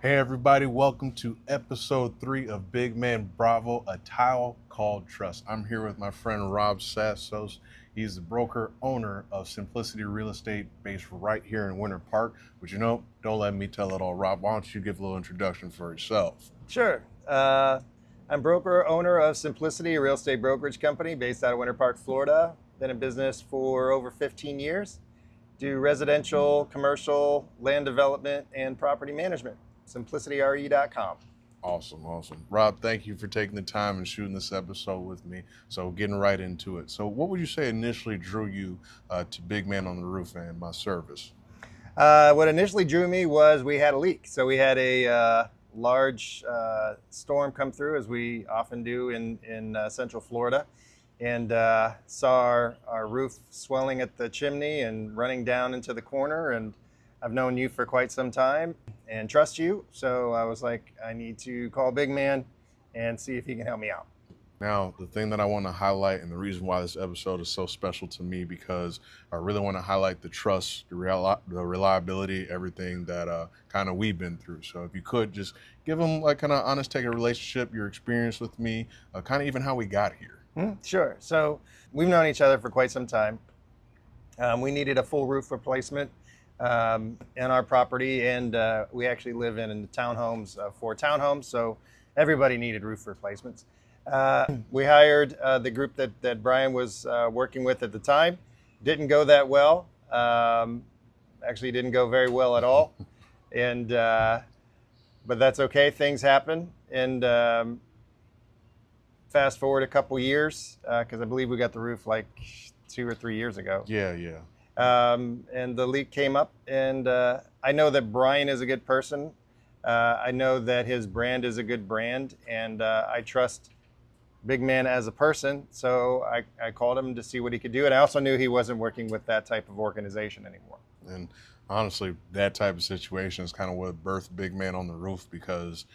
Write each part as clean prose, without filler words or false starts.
Hey everybody, welcome to episode 3 of Big Man Bravo, a tile called trust. I'm here with my friend Rob Sassos. He's the broker owner of Simplicity Real Estate based right here in Winter Park. But don't let me tell it all. Rob, why don't you give a little introduction for yourself? Sure. I'm broker owner of Simplicity, a real estate brokerage company based out of Winter Park, Florida. Been in business for over 15 years. Do residential, commercial, land development, and property management. SimplicityRE.com. Awesome. Rob, thank you for taking the time and shooting this episode with me. So getting right into it. So what would you say initially drew you to Big Man on the Roof and my service? What initially drew me was we had a leak. So we had a large storm come through, as we often do in Central Florida, and saw our roof swelling at the chimney and running down into the corner. And I've known you for quite some time and trust you. So I was like, I need to call Big Man and see if he can help me out. Now, the thing that I want to highlight, and the reason why this episode is so special to me, because I really want to highlight the trust, the reliability, everything that kind of we've been through. So if you could just give them like kind of honest take a relationship, your experience with me, kind of even how we got here. Sure. So we've known each other for quite some time. We needed a full roof replacement in our property, and we actually live in the townhomes, 4 townhomes, so everybody needed roof replacements. We hired the group that Brian was working with at the time. Didn't go that well. Actually didn't go very well at all. And but that's okay. Things happen. And fast forward a couple years, because I believe we got the roof like 2 or 3 years ago. Yeah. And the leak came up. And I know that Brian is a good person. I know that his brand is a good brand. And I trust Big Man as a person, so I called him to see what he could do, and I also knew he wasn't working with that type of organization anymore. And honestly, that type of situation is kind of what birthed Big Man on the Roof, because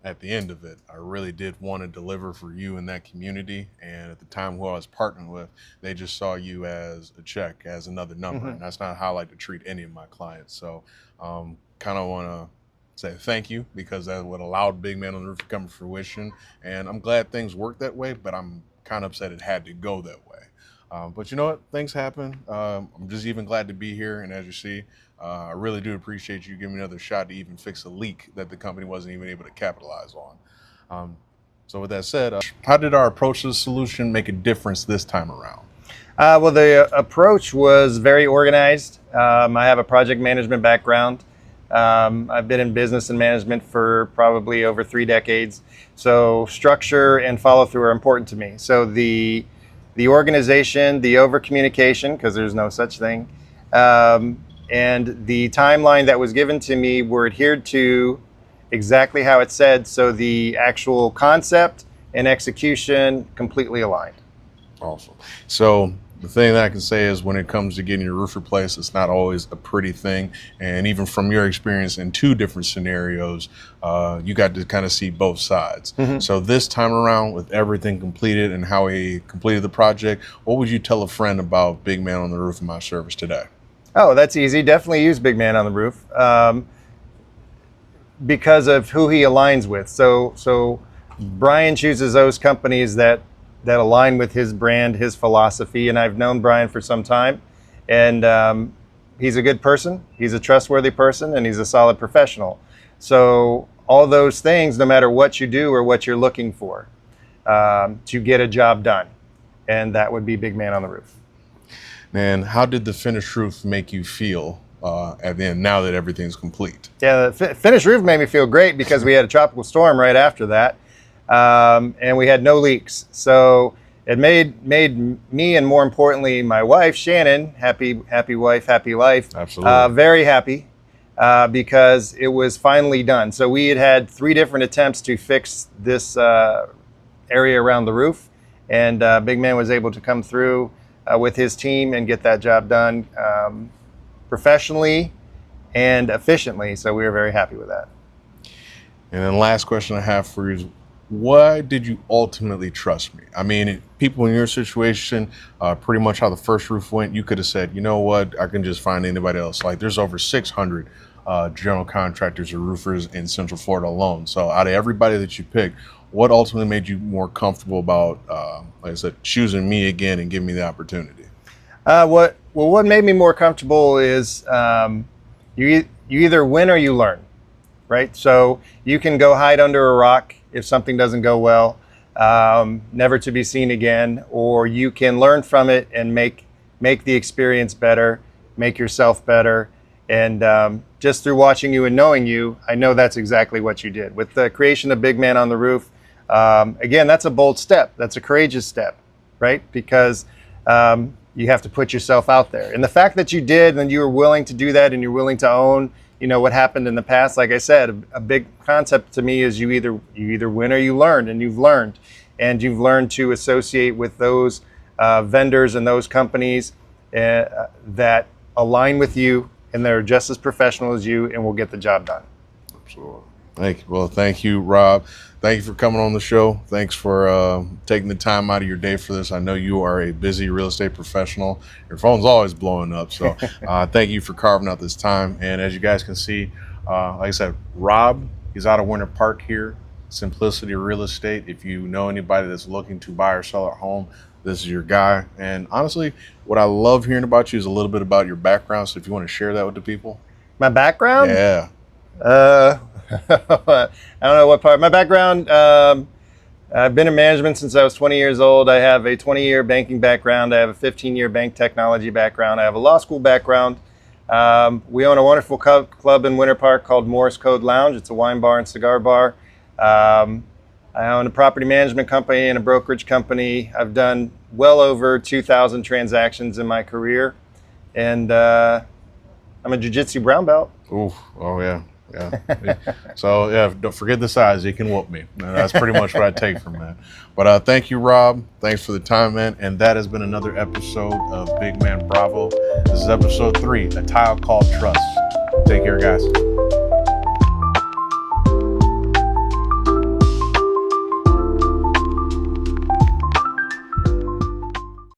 at the end of it, I really did want to deliver for you in that community. And at the time, who I was partnering with, they just saw you as a check, as another number, and that's not how I like to treat any of my clients. So kind of want to say thank you, because that's what allowed Big Man on the Roof to come to fruition. And I'm glad things worked that way, but I'm kind of upset it had to go that way. But you know what? Things happen. I'm just even glad to be here. And as you see, I really do appreciate you giving me another shot to even fix a leak that the company wasn't even able to capitalize on. So with that said, how did our approach to the solution make a difference this time around? Well, the approach was very organized. I have a project management background. I've been in business and management for probably over 3 decades. So structure and follow through are important to me. So the organization, the over communication, because there's no such thing, and the timeline that was given to me were adhered to exactly how it said. So the actual concept and execution completely aligned. Awesome. So the thing that I can say is when it comes to getting your roof replaced, it's not always a pretty thing. And even from your experience in 2 different scenarios, you got to kind of see both sides. So this time around, with everything completed and how he completed the project, what would you tell a friend about Big Man on the Roof and my service today? Oh, that's easy. Definitely use Big Man on the Roof because of who he aligns with. So Brian chooses those companies that align with his brand, his philosophy. And I've known Brian for some time, and he's a good person, he's a trustworthy person, and he's a solid professional. So all those things, no matter what you do or what you're looking for, to get a job done. And that would be Big Man on the Roof. And how did the finished roof make you feel at the end, now that everyth's complete? Yeah, the finished roof made me feel great, because we had a tropical storm right after that. And we had no leaks. So it made me, and more importantly, my wife, Shannon, happy wife, happy life. Absolutely. Very happy because it was finally done. So we had 3 different attempts to fix this area around the roof. And Big Man was able to come through with his team and get that job done professionally and efficiently. So we were very happy with that. And then last question I have for you is, why did you ultimately trust me? I mean, people in your situation, pretty much how the first roof went, you could have said, you know what, I can just find anybody else. Like, there's over 600 general contractors or roofers in Central Florida alone. So out of everybody that you picked, what ultimately made you more comfortable about, like I said, choosing me again and giving me the opportunity? What made me more comfortable is you either win or you learn, right? So you can go hide under a rock if something doesn't go well, never to be seen again, or you can learn from it and make the experience better, make yourself better. And just through watching you and knowing you, I know that's exactly what you did. With the creation of Big Man on the Roof, again, that's a bold step. That's a courageous step, right? Because you have to put yourself out there. And the fact that you did and you were willing to do that and you're willing to own, what happened in the past, like I said, a big concept to me is you either win or you learn, and you've learned. And you've learned to associate with those vendors and those companies that align with you, and they're just as professional as you and will get the job done. Absolutely. Thank you. Well, thank you, Rob. Thank you for coming on the show. Thanks for taking the time out of your day for this. I know you are a busy real estate professional. Your phone's always blowing up. So thank you for carving out this time. And as you guys can see, like I said, Rob is out of Winter Park here, Simplicity Real Estate. If you know anybody that's looking to buy or sell a home, this is your guy. And honestly, what I love hearing about you is a little bit about your background. So if you want to share that with the people. My background? Yeah. I don't know what part. My background, I've been in management since I was 20 years old. I have a 20-year banking background. I have a 15-year bank technology background. I have a law school background. We own a wonderful club in Winter Park called Morris Code Lounge. It's a wine bar and cigar bar. I own a property management company and a brokerage company. I've done well over 2,000 transactions in my career. And I'm a jiu-jitsu brown belt. Ooh, oh yeah. Yeah. So yeah, don't forget the size. You can whoop me. That's pretty much what I take from that. But thank you, Rob. Thanks for the time, man. And that has been another episode of Big Man Bravo. This is episode 3, A Tile Called Trust. Take care, guys.